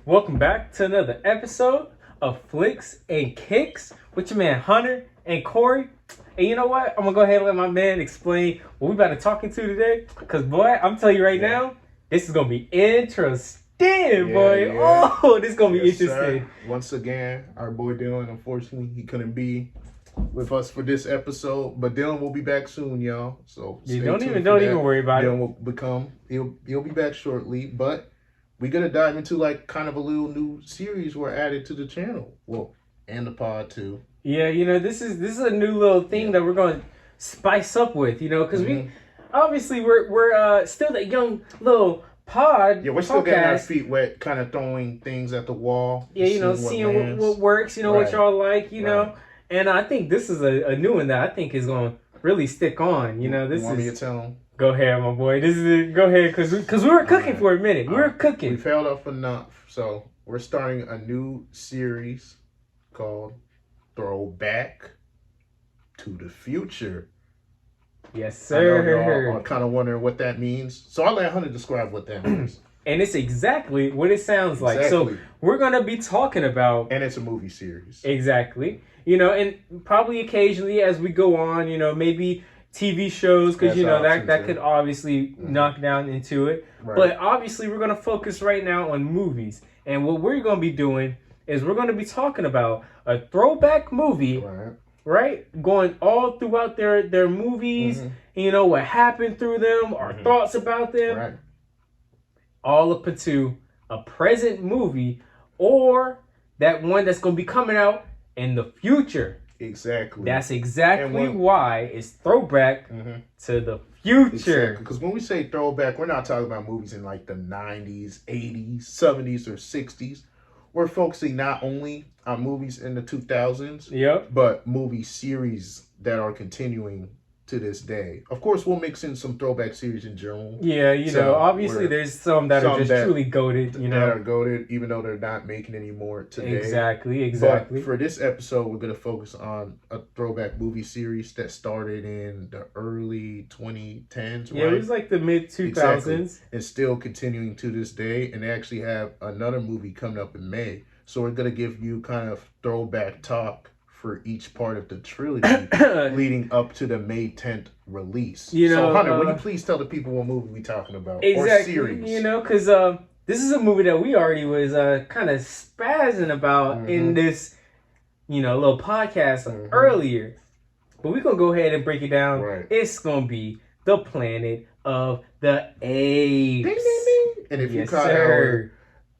Welcome back to another episode of Flicks and Kicks with your man Hunter and Corey. And you know what? I'm gonna go ahead and let my man explain what we about to talk into today. Cause boy, I'm telling you right now, this is gonna be interesting, boy. Yeah. Oh, this is gonna be interesting. Sir. Once again, our boy Dylan, unfortunately, he couldn't be with us for this episode, but Dylan will be back soon, y'all. So Don't even worry about Dylan he'll be back shortly, but we're gonna dive into like kind of a little new series we're added to the channel. Well, and the pod too. Yeah, this is a new little thing that we're gonna spice up with, because we obviously we're still that young little pod. Yeah, we're still getting our feet wet, kind of throwing things at the wall. Yeah, seeing what works, what y'all like, know. And I think this is a new one that I think is gonna really stick on. This want is. Me to tell them? Go ahead, my boy. Go ahead, because we were cooking for a minute. We were cooking. We've held up enough, so we're starting a new series called Throwback to the Future. Yes, sir. I know y'all are kind of wondering what that means, so I'll let Hunter describe what that means. And it's exactly what it sounds like. So we're gonna be talking about, and it's a movie series. Exactly. And probably occasionally as we go on, maybe TV shows, because that could obviously knock down into it. Right. But obviously we're gonna focus right now on movies, and what we're gonna be doing is we're gonna be talking about a throwback movie. Right? Going all throughout their movies, what happened through them, our thoughts about them. Right. All up into a present movie or that one that's going to be coming out in the future. Exactly. That's exactly why it's throwback to the future. Because when we say throwback, we're not talking about movies in like the 90s, 80s, 70s, or 60s. We're focusing not only on movies in the 2000s, but movie series that are continuing to this day. Of course, we'll mix in some throwback series in general. Yeah, obviously there's some that are just truly goated, That are goated, even though they're not making any more today. Exactly. But for this episode, we're going to focus on a throwback movie series that started in the early 2010s, Yeah, it was like the mid-2000s. Exactly. And still continuing to this day. And they actually have another movie coming up in May. So we're going to give you kind of throwback talk for each part of the trilogy leading up to the May 10th release. So Hunter, will you please tell the people what movie we're talking about? Exactly. Or series? Because this is a movie that we already was kind of spazzing about in this, little podcast earlier. But we're going to go ahead and break it down. Right. It's going to be The Planet of the Apes. Ding, ding, ding. And if you caught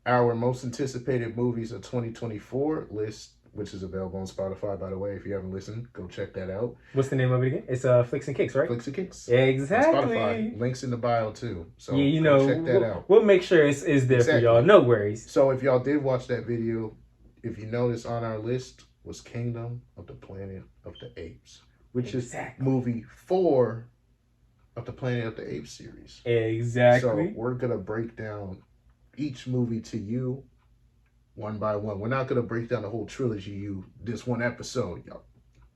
our most anticipated movies of 2024 list, which is available on Spotify, by the way. If you haven't listened, go check that out. What's the name of it again? It's Flicks and Kicks, right? Flicks and Kicks. Exactly. On Spotify. Links in the bio, too. So check that out. We'll make sure it's there for y'all. No worries. So if y'all did watch that video, if you notice on our list was Kingdom of the Planet of the Apes, which is movie 4 of the Planet of the Apes series. Exactly. So we're going to break down each movie to you one by one. We're not going to break down the whole trilogy this one episode.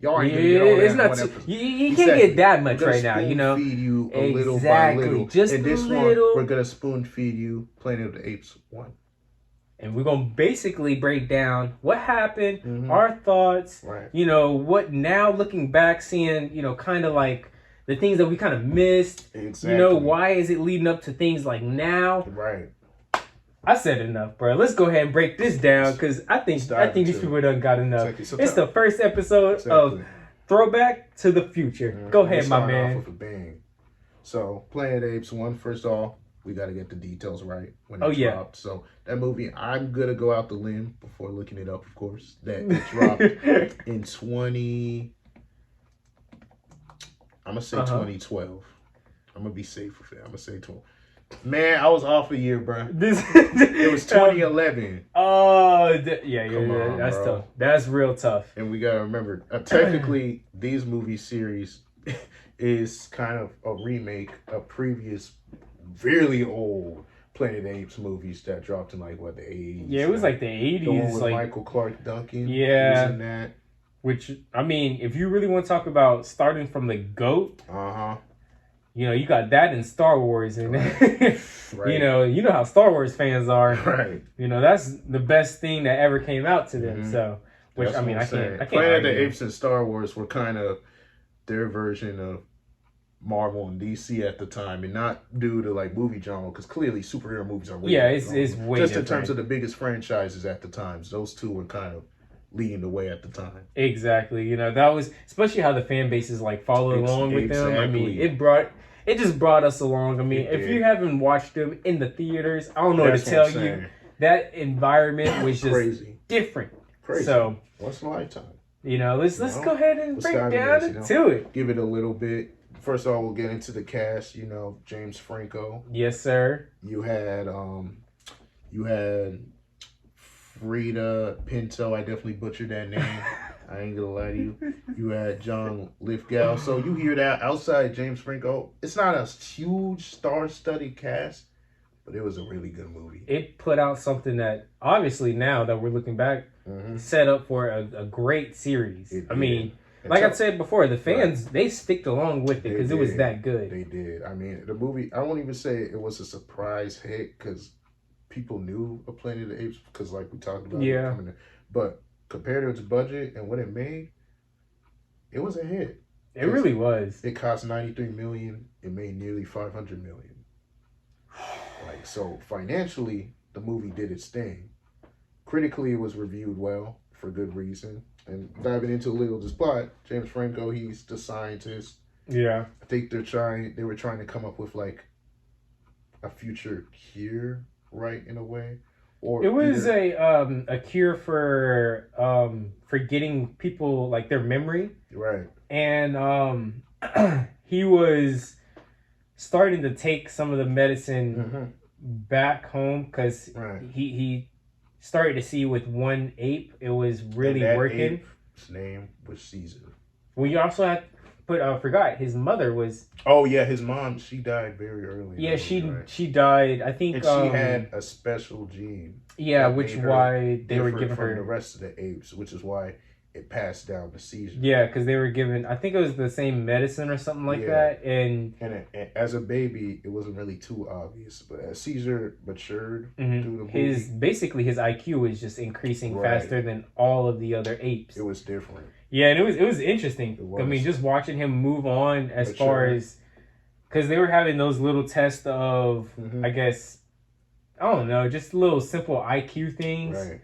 Y'all ain't going to get all that in one episode. You can't get that much right now, feed you a little by little. Just and this one, we're going to spoon feed you Planet of the Apes 1. And we're going to basically break down what happened, our thoughts, what now looking back, seeing, kind of like the things that we kind of missed. Exactly. Why is it leading up to things like now? Right. I said enough, bro. Let's go ahead and break this down because I think these people done got enough. Exactly. So it's the first episode of Throwback to the Future. Go ahead, my man. Off with a bang. So, Planet of the Apes 1, first off, we got to get the details right when it dropped. So, that movie, I'm going to go out the limb before looking it up, of course, that it dropped in 2012. I'm going to be safe with it. I'm going to say 12. Man, I was off a year, bro. It was 2011. Oh, yeah. That's tough. That's real tough. And we gotta remember, technically, these movie series is kind of a remake of previous, really old Planet of the Apes movies that dropped in the 80s. Yeah, it was the 80s. The one with Michael Clark Duncan. Yeah. Was in that. Which, I mean, if you really want to talk about starting from the GOAT. You know, you got that in Star Wars, and right. you know how Star Wars fans are. Right. You know, that's the best thing that ever came out to them. So, which I can't. Planet of the Apes and Star Wars were kind of their version of Marvel and DC at the time, and not due to like movie genre, because clearly superhero movies are way it's way just different. in terms of the biggest franchises at the times. Those two were kind of leading the way at the time. Exactly. You know, that was especially how the fan bases like followed along with them. I mean, it just brought us along. I mean, if you haven't watched them in the theaters, I don't know what to tell you. That environment was just crazy. Different. Crazy. So once in a lifetime. You know, let's go ahead and break down into it. Give it a little bit. First of all, we'll get into the cast. You know, James Franco. Yes, sir. You had Frida Pinto. I definitely butchered that name. I ain't gonna lie to you. You had John Lithgow. So you hear that outside James Franco. It's not a huge star-studded cast, but it was a really good movie. It put out something that obviously now that we're looking back, set up for a great series. I mean, like I said before, the fans, they sticked along with it because it was that good. They did. I mean, the movie, I won't even say it was a surprise hit because people knew of Planet of the Apes because like we talked about. Yeah. But compared to its budget and what it made, it was a hit. It really was. It cost $93 million. It made nearly $500 million. Like, so financially, the movie did its thing. Critically, it was reviewed well for good reason. And diving into a little of this plot, James Franco, he's the scientist. Yeah. I think they were trying to come up with like a future cure, right, in a way. Or it was a cure for getting people like their memory. Right. And he was starting to take some of the medicine back home because he started to see with one ape it was really working. Ape's name was Caesar. Well, you also had forgot his mother was. Oh yeah, his mom. She died very early. Yeah, she died. I think. And she had a special gene. Yeah, which why they were giving her from the rest of the apes, which is why it passed down to Caesar. Yeah, because they were given. I think it was the same medicine or something like that. And as a baby, it wasn't really too obvious, but as Caesar matured through the movie, his IQ was just increasing faster than all of the other apes. It was different. Yeah, and it was interesting. I mean, just watching him move on as far as because they were having those little tests of, I guess, I don't know, just little simple IQ things. Right.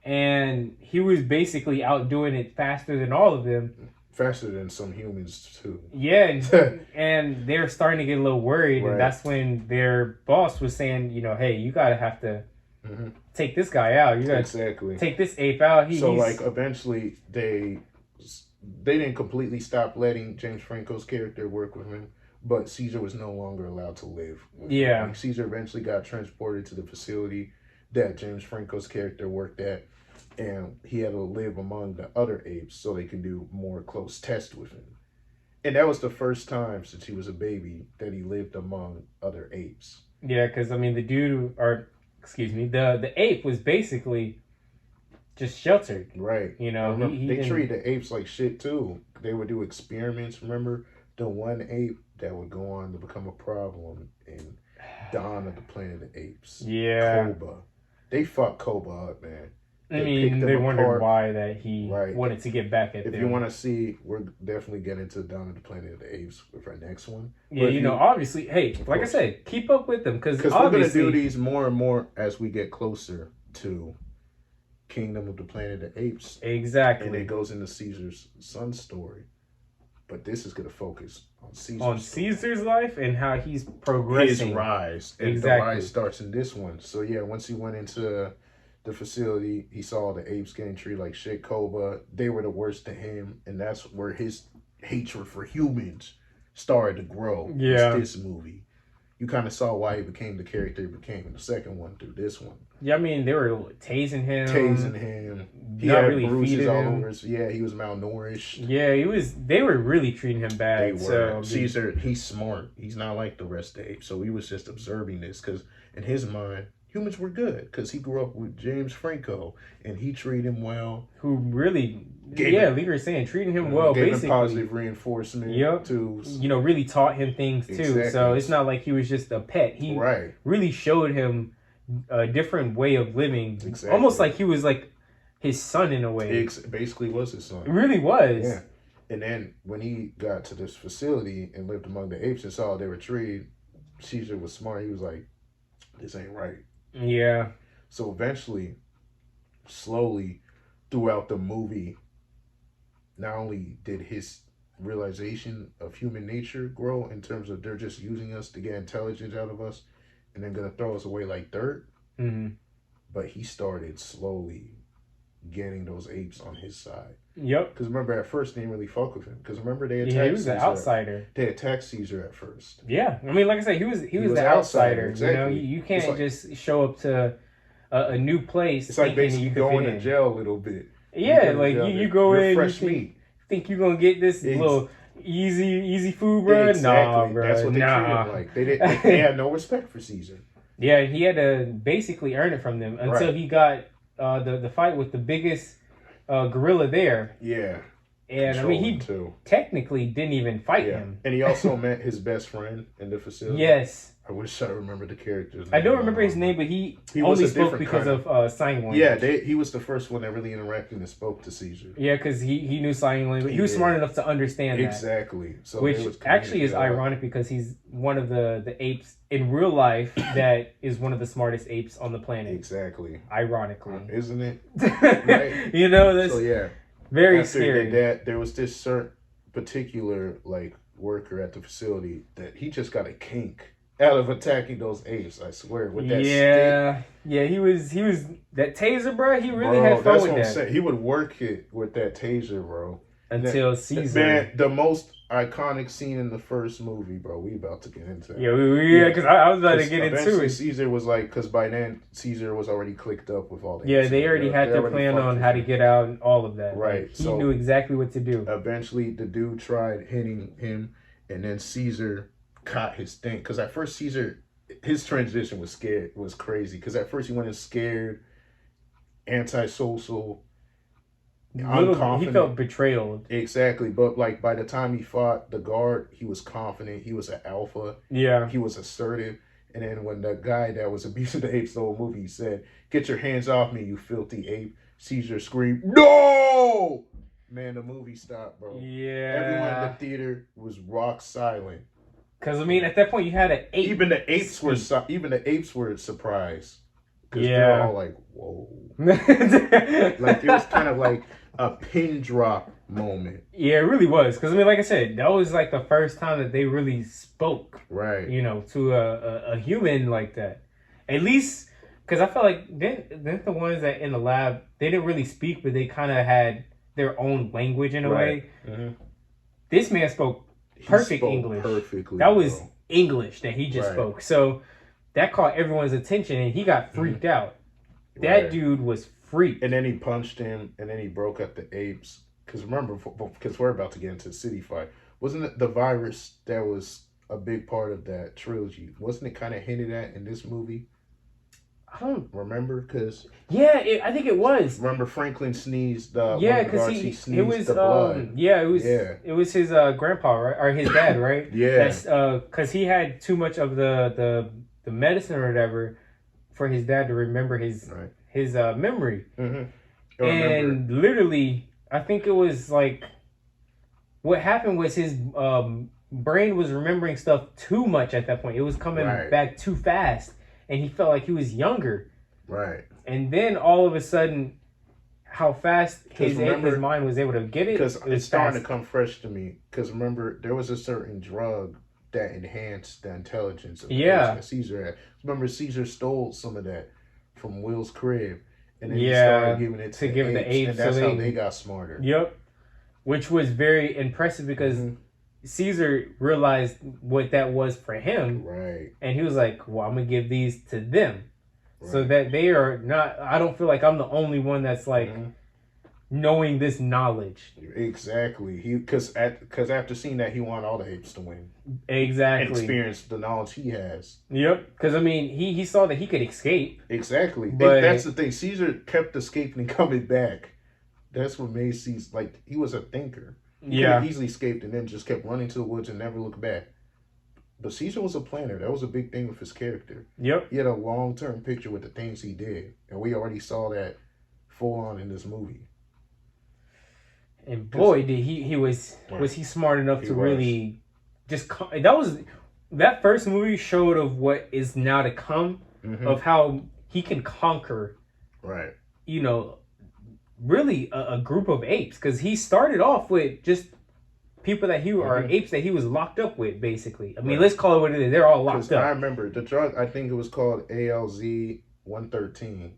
And he was basically outdoing it faster than all of them. Faster than some humans, too. Yeah, and they're starting to get a little worried. Right. And that's when their boss was saying, you know, hey, you got to have to take this guy out. You got to take this ape out. Eventually, they didn't completely stop letting James Franco's character work with him, but Caesar was no longer allowed to live with him. Like, Caesar eventually got transported to the facility that James Franco's character worked at, and he had to live among the other apes so they could do more close tests with him. And that was the first time since he was a baby that he lived among other apes. Yeah, because I mean the ape was basically just sheltered. Right. You know, they treat the apes like shit too. They would do experiments. Remember the one ape that would go on to become a problem in Dawn of the Planet of the Apes? Yeah. Koba. They fucked Koba up, man. They wondered why that he wanted to get back at them. If you want to see, we're definitely getting into Dawn of the Planet of the Apes with our next one. Yeah, obviously, hey, like I said, keep up with them because we're going to do these more and more as we get closer to Kingdom of the Planet of the Apes. Exactly. And it goes into Caesar's son story. But this is going to focus on Caesar's life and how he's progressing. His rise. And the rise starts in this one. So yeah, once he went into the facility, he saw the apes getting treated like shit. Koba, they were the worst to him. And that's where his hatred for humans started to grow. Yeah. This movie. You kind of saw why he became the character he became in the second one through this one. Yeah, I mean, they were tasing him. He had really bruises all over. Yeah, he was malnourished. Yeah, they were really treating him bad. They were. Caesar, he's smart. He's not like the rest of the apes. So he was just observing this because in his mind, humans were good because he grew up with James Franco and he treated him well. Who really, like you were saying, treating him well, gave basically. Him positive reinforcement. Yep. To, really taught him things too. Exactly. So it's not like he was just a pet. He really showed him a different way of living. Exactly. Almost like he was like his son in a way. It basically was his son. It really was. Yeah. And then when he got to this facility and lived among the apes and saw they were treated, Caesar was smart. He was like, this ain't right. Yeah. So eventually, slowly, throughout the movie, not only did his realization of human nature grow in terms of they're just using us to get intelligence out of us and then gonna throw us away like dirt, but he started slowly getting those apes on his side. Yep. Because remember, at first they didn't really fuck with him. Because remember, they attacked. Yeah, he was the outsider. They attacked Caesar at first. Yeah, I mean, like I said, he was the outsider. Exactly. You can't like, just show up to a new place. It's like basically going to jail a little bit. Yeah, like you go in, fresh meat. Think you're gonna get this little easy food, bro? Exactly. Nah, bro. That's what they treated like. They had no respect for Caesar. Yeah, he had to basically earn it from them until he got the fight with the biggest gorilla there. Yeah. And I mean, he technically didn't even fight him. And he also met his best friend in the facility. Yes. I wish I remembered the character's name. I don't remember his name, but he only spoke because of sign language. Yeah, he was the first one that really interacted and spoke to Caesar. Yeah, because he knew sign language. He was smart enough to understand that. Exactly. So which actually is ironic because he's one of the apes in real life that is one of the smartest apes on the planet. Exactly. Ironically. Isn't it? Right? That's very After scary. There was this certain particular worker at the facility that he just got a kink out of attacking those apes, I swear, with that stick. Yeah, he was that taser, bro. He really had fun with that. I'm saying. He would work it with that taser, bro. Until Caesar. Man, the most iconic scene in the first movie, bro. We about to get into it. Yeah, because I was about to get into it. Caesar was because by then Caesar was already clicked up with all that. Yeah, they already had their plan on how to get out and all of that. Right. He knew exactly what to do. Eventually, the dude tried hitting him, and then Caesar caught his thing. Because at first Caesar, his transition was crazy. Because at first he went in scared, antisocial, unconfident. He felt betrayed. Exactly. But by the time he fought the guard, he was confident. He was an alpha. Yeah. He was assertive. And then when the guy that was abusing the apes the whole movie said, "Get your hands off me, you filthy ape," Caesar screamed, "No!" Man, the movie stopped, bro. Yeah. Everyone in the theater was rock silent. Because I mean, at that point, you had an ape. Even the apes were surprised. Because they're all like, "Whoa!" It was kind of like a pin drop moment. Yeah, it really was. Because I mean, like I said, that was the first time that they really spoke. Right. To a human like that. At least, because I felt like then the ones that in the lab, they didn't really speak, but they kind of had their own language in a way. Mm-hmm. This man spoke perfect English. Perfectly. That was English that he just spoke. So that caught everyone's attention, and he got freaked out. That dude was freaked. And then he punched him, and then he broke up the apes. Because remember, because we're about to get into the city fight, wasn't it the virus that was a big part of that trilogy? Wasn't it kind of hinted at in this movie? I don't remember, because I think it was. Remember Franklin sneezed. Because he sneezed it was the blood. It was his grandpa, right, or his dad, right? Yeah. That's because he had too much of the medicine or whatever for his dad to remember his memory. Mm-hmm. And literally, I think it was what happened was his brain was remembering stuff too much at that point. It was coming back too fast. And he felt like he was younger. Right. And then all of a sudden, how fast his mind was able to get it. Because it's starting to come fresh to me. Because remember, there was a certain drug that enhanced the intelligence of the person that Caesar had. Remember, Caesar stole some of that from Will's crib. And then he started giving it to the apes. And that's how they got smarter. Yep. Which was very impressive because Caesar realized what that was for him. Right. And he was like, well, I'm going to give these to them. Right. So that they are not, I don't feel like I'm the only one that's knowing this knowledge. Exactly. Because after seeing that, he wanted all the apes to win. Exactly. And experience the knowledge he has. Yep. Because I mean, he saw that he could escape. Exactly. But that's the thing. Caesar kept escaping and coming back. That's what made Caesar, like, he was a thinker. He could have easily escaped and then just kept running to the woods and never looked back. But Caesar was a planner. That was a big thing with his character. Yep. He had a long-term picture with the things he did. And we already saw that full on in this movie. And boy, did he was he smart enough to really just that first movie showed of what is now to come, of how he can conquer, right? You know, really a group of apes, because he started off with just people that are apes that he was locked up with, basically. I mean, let's call it what it is. They're all locked up. I remember the drug. I think it was called ALZ 113.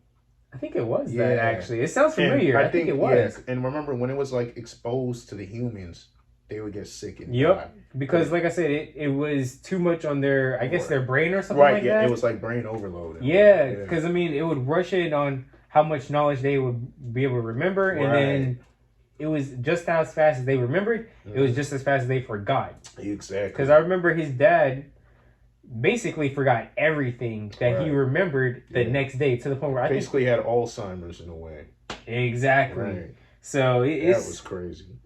I think it was that, actually. It sounds familiar. I think it was. Yeah. And remember, when it was, like, exposed to the humans, they would get sick and die. Because, like I said, it was too much on their, I guess, their brain or something like that. Right, yeah. It was like brain overload. Yeah, because, I mean, it would rush in on how much knowledge they would be able to remember. And then it was just as fast as they remembered. It was just as fast as they forgot. Exactly. Because I remember his dad basically forgot everything that he remembered the next day, to the point where basically had Alzheimer's in a way. Exactly. Right. So that was crazy.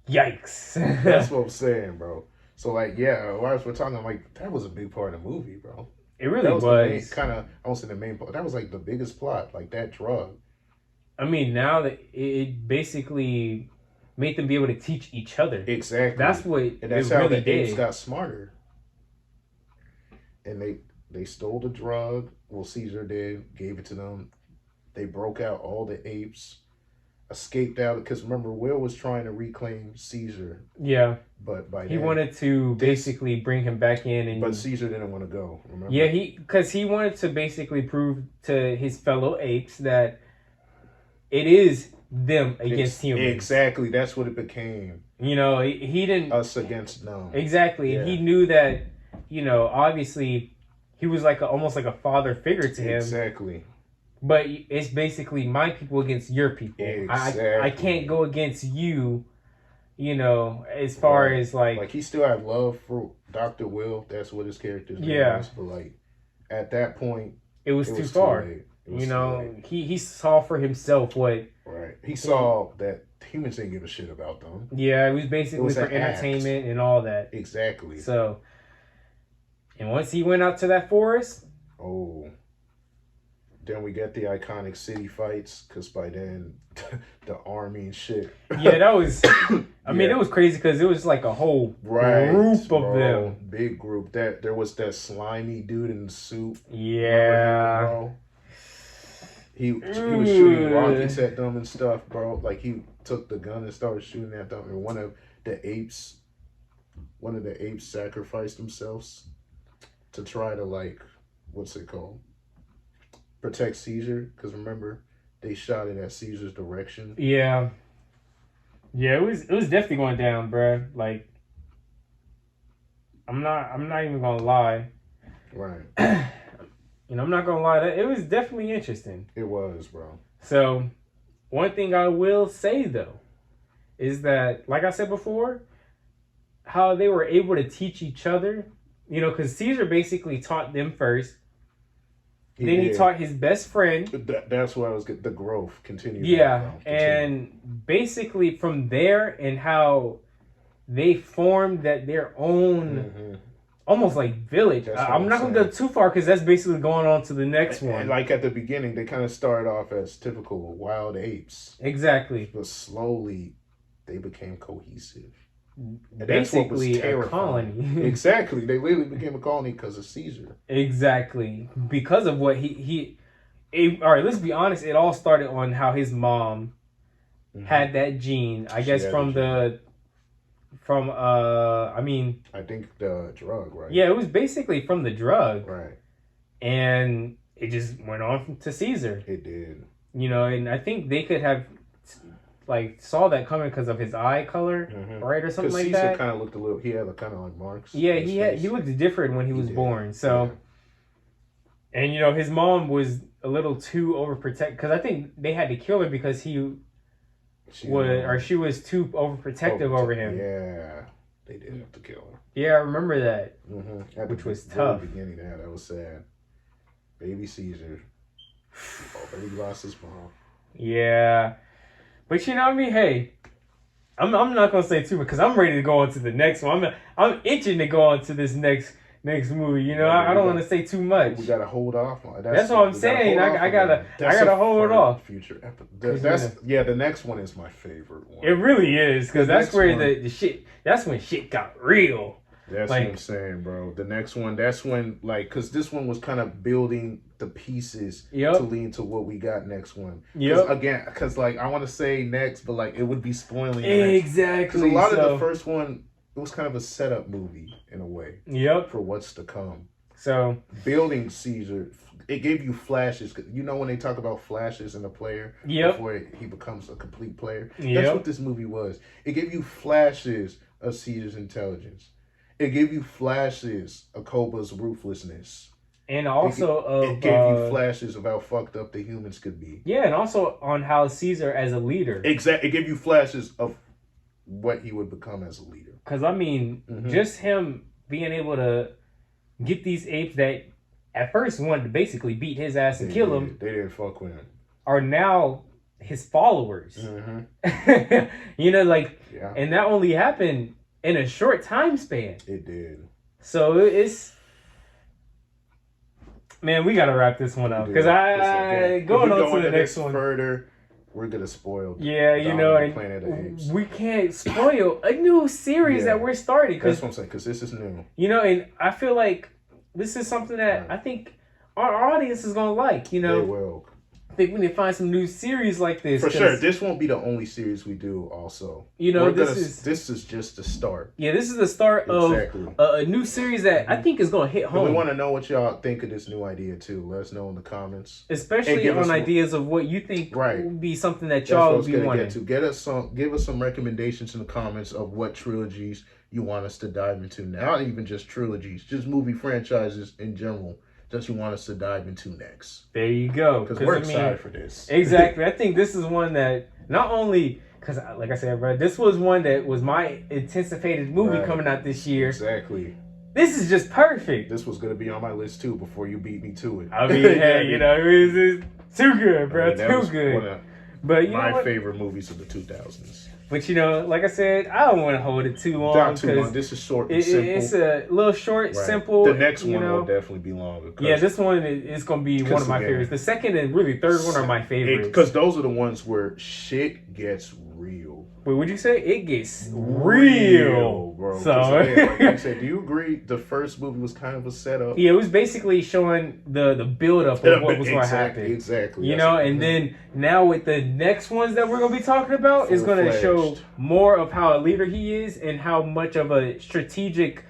Yikes. That's what I'm saying, bro. So, like, while we're talking, like, that was a big part of the movie, bro. It really was. I won't say the main part. That was like the biggest plot, like that drug. I mean, now that it basically made them be able to teach each other. Exactly. That's what and that's how the apes got smarter. And they stole the drug. Well, Caesar did, gave it to them. They broke out all the apes, escaped out, because remember, Will was trying to reclaim Caesar. Yeah. But he wanted to basically bring him back in, but Caesar didn't want to go. Remember? Yeah, because he wanted to basically prove to his fellow apes that it is them against humans. Exactly, that's what it became. You know, he didn't us against them. Exactly, and he knew that. You know, obviously, he was like almost like a father figure to him. Exactly. But it's basically my people against your people. Exactly. I can't go against you. You know, as far as like he still had love for Dr. Will. That's what his character's name was. But like at that point, it was too far. You know, he saw for himself what. Right. He saw that humans didn't give a shit about them. Yeah, it was basically for entertainment and all that. Exactly. So, and once he went out to that forest. Oh. Then we get the iconic city fights, because by then, the army and shit. Yeah, that was... I mean, it was crazy, because it was like a whole group of them. Big group. There was that slimy dude in the suit. Yeah. He was shooting rockets at them and stuff, bro. Like, he took the gun and started shooting at them. And one of the apes sacrificed themselves to try to, like, what's it called? Protect Caesar, because remember, they shot it at Caesar's direction. Yeah, it was definitely going down, bruh. Like, I'm not even gonna lie. Right. You know, I'm not gonna lie. It was definitely interesting. It was, bro. So, one thing I will say though, is that, like I said before, how they were able to teach each other. You know, because Caesar basically taught them first. He taught his best friend. That's why I was the growth continued. Yeah, and basically from there and how they formed their own, almost like village. I'm not going to go too far because that's basically going on to the next one. And like at the beginning, they kind of started off as typical wild apes. Exactly. But slowly, they became cohesive. And basically a colony. Exactly. They literally became a colony because of Caesar. Exactly. Because of what he all right, let's be honest. It all started on how his mom had that gene. I guess I think the drug, right? Yeah, it was basically from the drug. Right. And it just went on to Caesar. It did. You know, and I think they could have saw that coming because of his eye color, right, or something like Caesar that. Kind of looked a little. He had kind of like marks. Yeah, he looked different when he was born. So, and you know, his mom was a little too overprotective because I think they had to kill her because she was too overprotective over him. Yeah, they did have to kill her. Yeah, I remember that. Mm-hmm. Which was tough. Beginning of that was sad. Baby Caesar already lost his mom. Yeah, but you know what I mean. Hey, I'm not gonna say too much because I'm ready to go on to the next one. I'm itching to go on to this next movie. You know, I don't want to say too much. We gotta hold off on. That's what I'm saying. I gotta hold off. Future episode. The next one is my favorite one. It really is because that's where the shit. That's when shit got real. That's what I'm saying, bro. The next one, that's when, because this one was kind of building the pieces to lead to what we got next one. Again, because, I want to say next, but, it would be spoiling. Exactly. Because a lot of the first one, it was kind of a setup movie, in a way. For what's to come. So. Building Caesar, it gave you flashes. You know when they talk about flashes in a player? Before he becomes a complete player? That's what this movie was. It gave you flashes of Caesar's intelligence. It gave you flashes of Koba's ruthlessness. And also it gave you flashes of how fucked up the humans could be. Yeah, and also on how Caesar as a leader. Exactly. It gave you flashes of what he would become as a leader. Because, just him being able to get these apes that at first wanted to basically beat his ass and kill him. They didn't fuck with him. Are now his followers. And that only happened in a short time span. It did. So it's... Man, we gotta wrap this one up. Because going on to the next one. Further, we're gonna spoil. Yeah, and we can't spoil a new series that we're starting. That's what I'm saying, because this is new. And I feel like this is something that I think our audience is gonna like. They will. I think we need to find some new series like this. For sure. This won't be the only series we do also. This is just the start. Yeah, this is the start of a new series that I think is going to hit home. And we want to know what y'all think of this new idea too. Let us know in the comments. Especially on ideas of what you think would be something that y'all would be wanting. Give us some recommendations in the comments of what trilogies you want us to dive into. Not even just trilogies, just movie franchises in general. That you want us to dive into next. There you go. Because we're excited for this. Exactly. I think this is one that not only, because like I said, bro, this was one that was my anticipated movie coming out this year. Exactly. This is just perfect. This was going to be on my list too before you beat me to it. I mean, hey, it's too good, bro. Too good. But my favorite movies of the 2000s. But like I said, I don't want to hold it too long. Not too long. This is short and simple. It's a little short, simple. The next one will definitely be longer. Yeah, this one is going to be one of my favorites. The second and really third one are my favorites. Because those are the ones where shit gets real. Wait, what'd you say? It gets real, bro. So, like you said, do you agree the first movie was kind of a setup? Yeah, it was basically showing the build up of what was going to happen. Exactly. And then now with the next ones that we're going to be talking about, it's going to show more of how a leader he is and how much of a strategic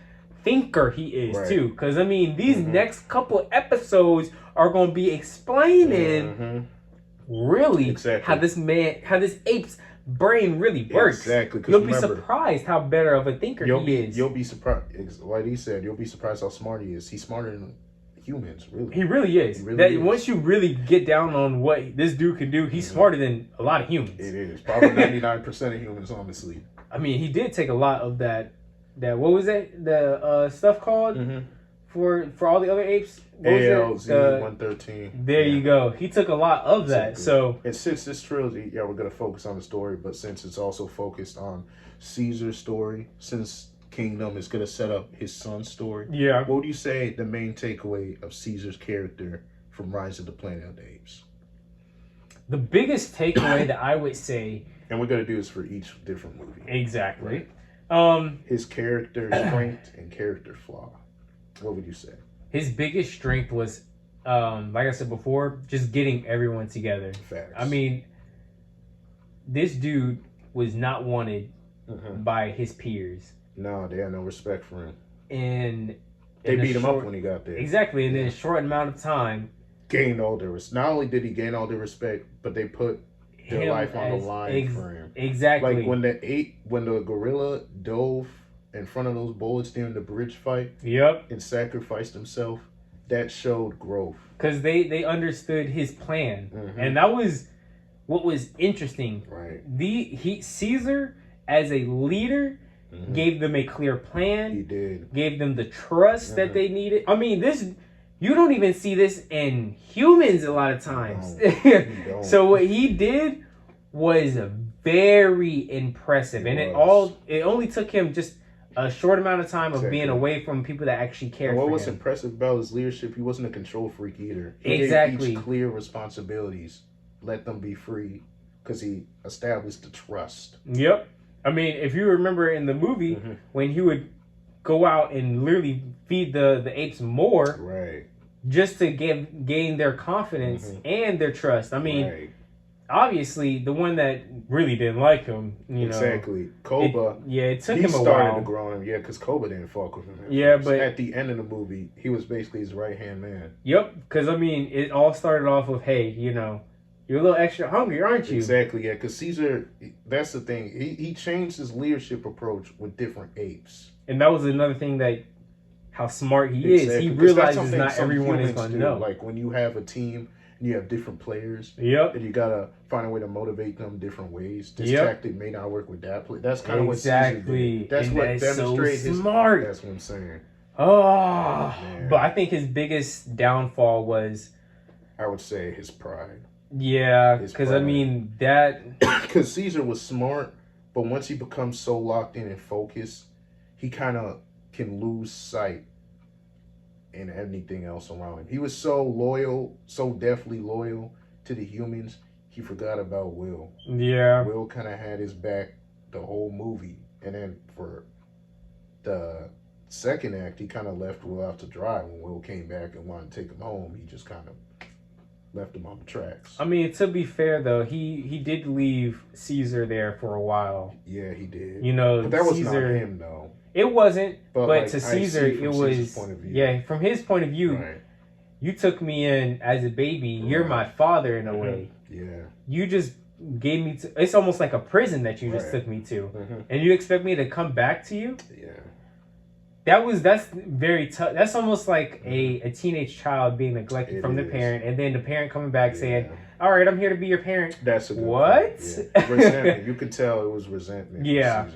thinker he is too. Because these next couple episodes are going to be explaining really how this ape's brain really works. Exactly. You'll be surprised how better of a thinker he is. You'll be surprised. Like he said, you'll be surprised how smart he is. He's smarter than humans, really. He really is. Once you really get down on what this dude can do, he's smarter than a lot of humans. It is. Probably 99% of humans, honestly. He did take a lot of that what was that? The stuff called? For all the other apes? ALZ-113. There you go. He took a lot of that. And since this trilogy, we're going to focus on the story, but since it's also focused on Caesar's story, since Kingdom is going to set up his son's story, what would you say the main takeaway of Caesar's character from Rise of the Planet of the Apes? The biggest takeaway that I would say... And we're going to do this for each different movie. Exactly. His character strength and character flaw. What would you say? His biggest strength was, like I said before, just getting everyone together. Facts. This dude was not wanted by his peers. No, they had no respect for him. And they beat him up when he got there. Exactly, and in a short amount of time, gained all their respect. Not only did he gain all their respect, but they put their life on the line for him. Exactly. Like when the gorilla dove in front of those bullets during the bridge fight. And sacrificed himself. That showed growth. Because they understood his plan. And that was what was interesting, Caesar as a leader gave them a clear plan. He did. Gave them the trust that they needed. I mean, you don't even see this in humans a lot of times. So what he did was very impressive, and it only took him just a short amount of time of being away from people that actually cared for him. What was impressive about his leadership, he wasn't a control freak either. He gave each clear responsibilities, let them be free, because he established the trust. Yep. I mean, if you remember in the movie, when he would go out and literally feed the apes more, just to gain their confidence and their trust. I mean, obviously, the one that really didn't like him, Koba. It took him a while. He started to grow on him, because Koba didn't fuck with him. But at the end of the movie, he was basically his right-hand man. Yep, because, I mean, it all started off with, hey, you're a little extra hungry, aren't you? Exactly, yeah, because Caesar, that's the thing. He changed his leadership approach with different apes. And that was another thing how smart he is. He realizes not everyone is going to know. Like, when you have a team and you have different players, and you got to find a way to motivate them different ways. This tactic may not work with that play. That's kind of what Caesar did. That's what demonstrates his smart. That's what I'm saying. Oh, but I think his biggest downfall was, I would say, his pride. Yeah, because I mean that. Because Caesar was smart, but once he becomes so locked in and focused, he kind of can lose sight in anything else around him. He was so loyal, so deathly loyal to the humans, he forgot about Will. Yeah, Will kind of had his back the whole movie, and then for the second act, he kind of left Will out to dry. When Will came back and wanted to take him home, he just kind of left him on the tracks. I mean, to be fair though, he did leave Caesar there for a while. Yeah, he did. But that was Caesar, not him though. It wasn't, but to Caesar, it was. From his point of view, you took me in as a baby. You're my father in a way. Yeah. You just gave me to. It's almost like a prison that you just took me to, and you expect me to come back to you. Yeah. That's very tough. That's almost like a teenage child being neglected from the parent, and then the parent coming back saying, "All right, I'm here to be your parent." That's a good what? Resentment. You could tell it was resentment. Yeah,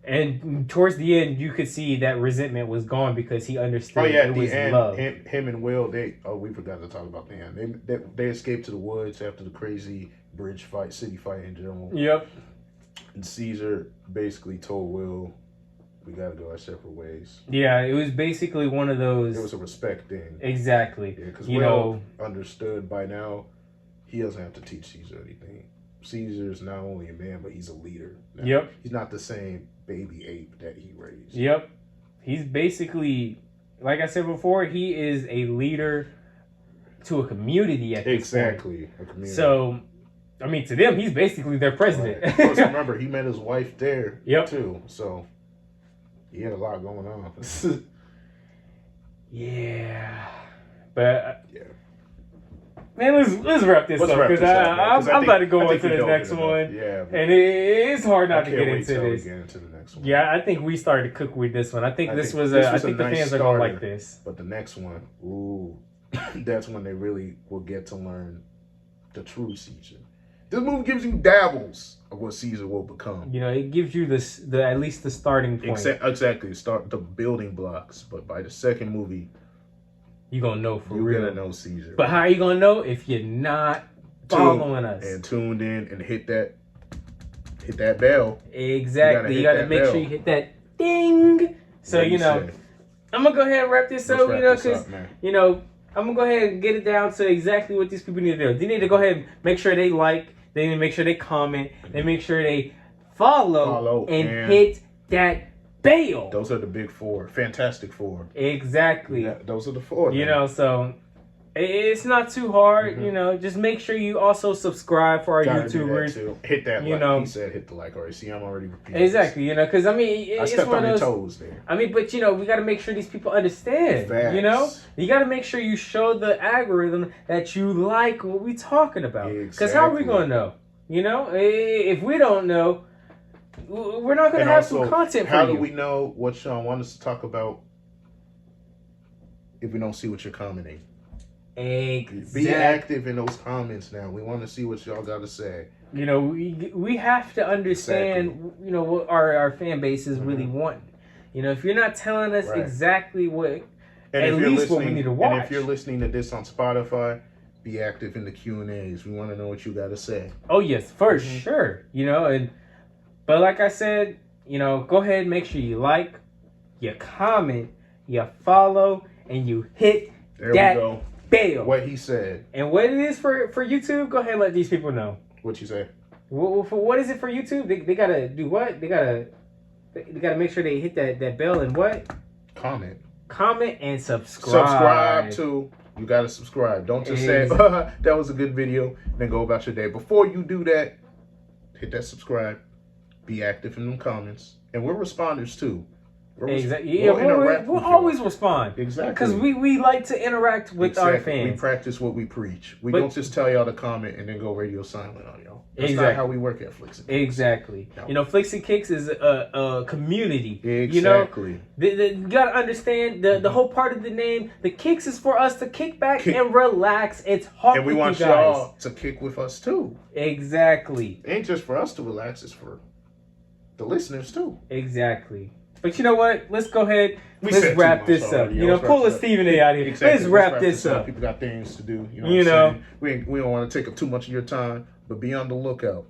and towards the end, you could see that resentment was gone because he understood it was love. Him and Will, we forgot to talk about them. They escaped to the woods after the crazy bridge fight, city fight in general. Yep. And Caesar basically told Will, we gotta go our separate ways. Yeah, it was basically one of those. It was a respect thing. Exactly. Yeah, because Will understood by now he doesn't have to teach Caesar anything. Caesar's not only a man, but he's a leader. Now, yep. He's not the same baby ape that he raised. Yep. He's basically, like I said before, he is a leader to a community at this point. Exactly. A community. So, I mean, to them, he's basically their president. Right. Plus, remember, he met his wife there too. So he had a lot going on. Yeah. But man, let's wrap this up because I'm about to go on to the next one. Yeah. And it's hard not to get into this. Get into the next one. Yeah, I think we started to cook with this one. I think this was I think the fans are gonna like this. But the next one, that's when they really will get to learn the true Caesar. This movie gives you dabbles of what Caesar will become. It gives you the at least the starting point. Exactly. Start the building blocks. But by the second movie, you're going to know for real. You're going to know Caesar. But how are you going to know if you're not following us? And tuned in and hit that bell. Exactly. You got to make sure you hit that ding. So, I'm going to go ahead and wrap this up, because, I'm going to go ahead and get it down to exactly what these people need to do. They need to go ahead and make sure they like, they need to make sure they comment, they make sure they follow and hit that bell. Those are the big four. Fantastic Four. Exactly. Yeah, those are the four. So it's not too hard. Just make sure you also subscribe for our YouTubers. Hit that like. He said hit the like already. See, I'm already repeating. Exactly. Because I mean, I stepped on your toes there. I mean, but we got to make sure these people understand. Facts. You got to make sure you show the algorithm that you like what we talking about. Because how are we gonna know? If we don't know, we're not going to have some content for you. How do we know what Sean wants us to talk about if we don't see what you're commenting? Exactly. Be active in those comments now. We want to see what y'all got to say. You know, we have to understand, you know, what our fan bases really want. You know, if you're not telling us exactly what, and at least what we need to watch. And if you're listening to this on Spotify, be active in the Q&As. We want to know what you got to say. Oh, yes, for sure. You know, but like I said, you know, go ahead and make sure you like, you comment, you follow, and you hit that bell. What he said. And what it is for YouTube, go ahead and let these people know. What you say? What is it for YouTube? They gotta do what? They gotta make sure they hit that bell and what? Comment and subscribe. Too. You gotta subscribe. Don't just say that was a good video, then go about your day. Before you do that, hit that subscribe. Be active in them comments, and we're responders too. Exactly. Yeah, we'll always respond. Exactly. Because we like to interact with our fans. We practice what we preach. We don't just tell y'all to comment and then go radio silent on y'all. That's not how we work at Flicks and Kicks. Exactly. No. You know, Flicks and Kicks is a community. Exactly. You know, you got to understand the whole part of the name. The Kicks is for us to kick back and relax. It's hard. And we want y'all to kick with us too. Exactly. It ain't just for us to relax. It's for the listeners too. Exactly. But you know what? Let's go ahead. Let's wrap this up. You know, pull a Stephen A out here. Exactly. Let's wrap this up. People got things to do. You know. We don't want to take up too much of your time, but be on the lookout